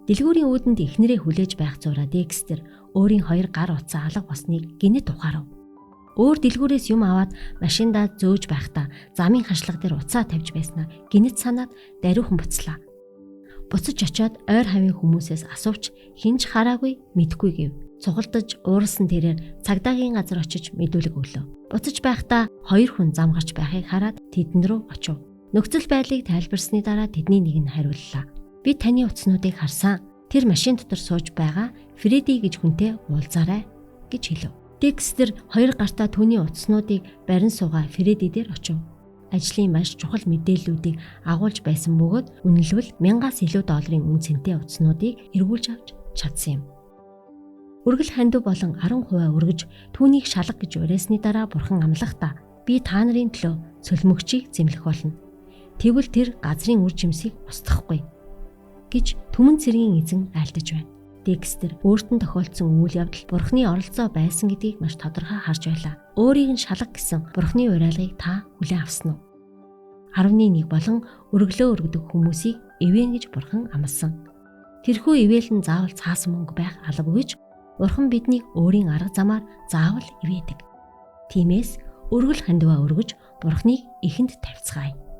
Дэлгүүрийн үүдэнд эхнэрээ хүлээж байх зураа Декстер өөрийн хоёр гар утсаа алга болсныг гинэт ухаарав. Өөр дэлгүүрээс юм аваад машиндаа зөөж байхдаа замын ханшлага дээр уцаа тавьж байснаа гинэт санаад даруйхан буцлаа. Буцаж очиод ойр хавийн хүмүүсээс асууч хинч хараагүй мэдгүй гэв. Цугалдаж уурсан тэрээр цагдаагийн газар очиж мэдүүлэг өглөө. Буцаж байхдаа хоёр хүн зам гарч байхыг хараад тэдэн рүү очив. Нөхцөл байдлыг тайлбарсны дараа тэдний нэг нь хариуллаа. Би таны утаснуудыг харсан. Тэр машин дотор сууж байгаа Фредди гэж хүнтэй уулзаарай гэж хэлв. Декстер хоёр гартаа түүний утаснуудыг барин суугаа Фредди дээр очив. Ажлын маш чухал мэдээллүүдийг агуулж байсан бөгөөд үнэлбэл 1000-аас илүү долларын үн цэнтэй утаснуудыг эргүүлж авч чадсан юм. Үргэл хандив болон 10% өргөж түүнийг шалга гэж уриасны дараа бурхан амлахдаа би та нарын төлөө цөлмөгчийг зэмлэх болно. Тэгвэл тэр газрын үр жимсийг устгахгүй гэж түмэн цэргийн эзэн айлдаж байна. Декстер өөртөө тохиолдсон үйл явдал бурханы оролцоо байсан гэдгийг маш тодорхой харж байлаа. Өөрийг нь шалга гэсэн бурханы уриалгыг та хүлээн авсан уу? 11 болон өргөлөө өргөдөг хүмүүсийг ивэн гэж бурхан амласан. Тэрхүү ивэл нь заавал цаасан мөнгө байх албагүй ч бурхан биднийг өөрийн арга замаар заавал ивэдэг. Тиймээс өргөл хандиваа өргөж бурханыг эхэнд тавьцгаая.